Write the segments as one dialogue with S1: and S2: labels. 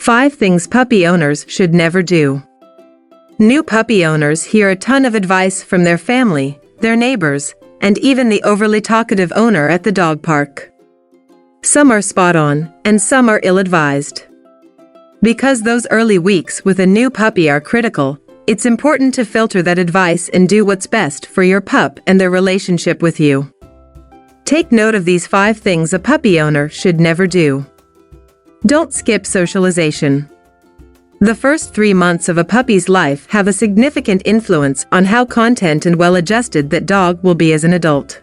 S1: 5 things puppy owners should never do. New puppy owners hear a ton of advice from their family, their neighbors, and even the overly talkative owner at the dog park. Some are spot on, and some are ill-advised. Because those early weeks with a new puppy are critical, it's important to filter that advice and do what's best for your pup and their relationship with you. Take note of these 5 things a puppy owner should never do. Don't skip socialization. The first 3 months of a puppy's life have a significant influence on how content and well-adjusted that dog will be as an adult.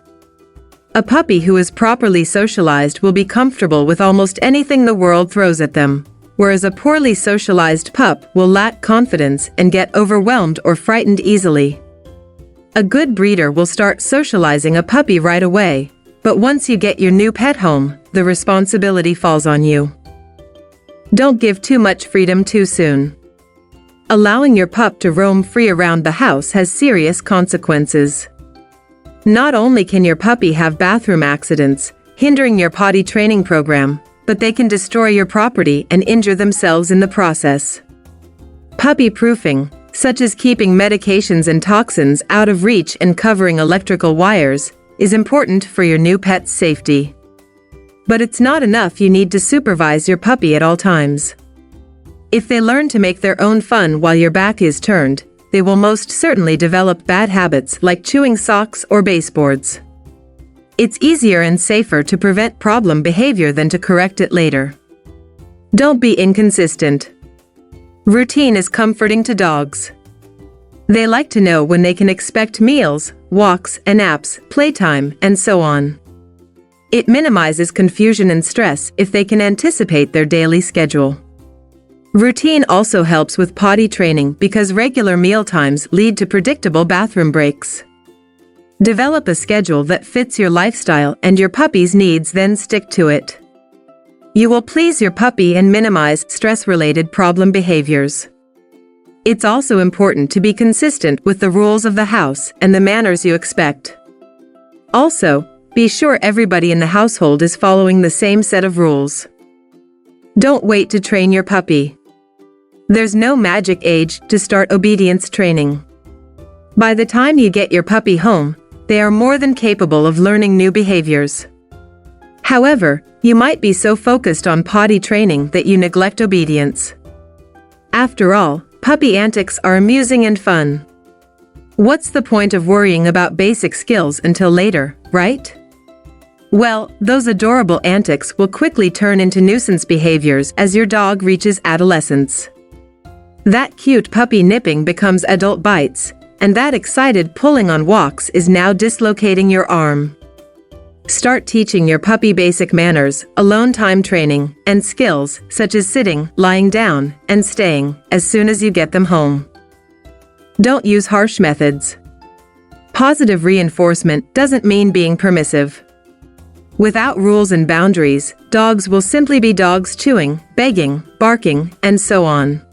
S1: A puppy who is properly socialized will be comfortable with almost anything the world throws at them, whereas a poorly socialized pup will lack confidence and get overwhelmed or frightened easily. A good breeder will start socializing a puppy right away, but once you get your new pet home, the responsibility falls on you. Don't give too much freedom too soon. Allowing your pup to roam free around the house has serious consequences. Not only can your puppy have bathroom accidents, hindering your potty training program, but they can destroy your property and injure themselves in the process. Puppy proofing, such as keeping medications and toxins out of reach and covering electrical wires, is important for your new pet's safety. But it's not enough. You need to supervise your puppy at all times. If they learn to make their own fun while your back is turned, they will most certainly develop bad habits like chewing socks or baseboards. It's easier and safer to prevent problem behavior than to correct it later. Don't be inconsistent. Routine is comforting to dogs. They like to know when they can expect meals, walks and naps, playtime, and so on. It minimizes confusion and stress if they can anticipate their daily schedule. Routine also helps with potty training because regular meal times lead to predictable bathroom breaks. Develop a schedule that fits your lifestyle and your puppy's needs, then stick to it. You will please your puppy and minimize stress-related problem behaviors. It's also important to be consistent with the rules of the house and the manners you expect. Also, be sure everybody in the household is following the same set of rules. Don't wait to train your puppy. There's no magic age to start obedience training. By the time you get your puppy home, they are more than capable of learning new behaviors. However, you might be so focused on potty training that you neglect obedience. After all, puppy antics are amusing and fun. What's the point of worrying about basic skills until later, right? Well, those adorable antics will quickly turn into nuisance behaviors as your dog reaches adolescence. That cute puppy nipping becomes adult bites, and that excited pulling on walks is now dislocating your arm. Start teaching your puppy basic manners, alone time training, and skills such as sitting, lying down, and staying as soon as you get them home. Don't use harsh methods. Positive reinforcement doesn't mean being permissive. Without rules and boundaries, dogs will simply be dogs, chewing, begging, barking, and so on.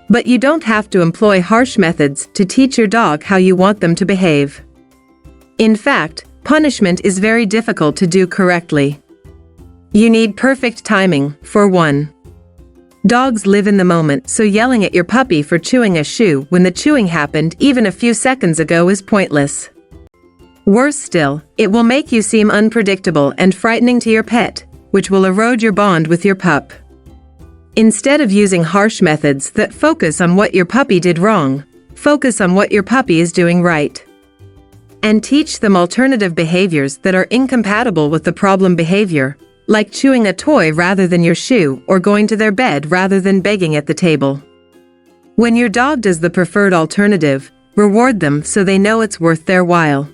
S1: But you don't have to employ harsh methods to teach your dog how you want them to behave. In fact, punishment is very difficult to do correctly. You need perfect timing, for one. Dogs live in the moment, so yelling at your puppy for chewing a shoe when the chewing happened even a few seconds ago is pointless. Worse still, it will make you seem unpredictable and frightening to your pet, which will erode your bond with your pup. Instead of using harsh methods that focus on what your puppy did wrong, focus on what your puppy is doing right. And teach them alternative behaviors that are incompatible with the problem behavior, like chewing a toy rather than your shoe or going to their bed rather than begging at the table. When your dog does the preferred alternative, reward them so they know it's worth their while.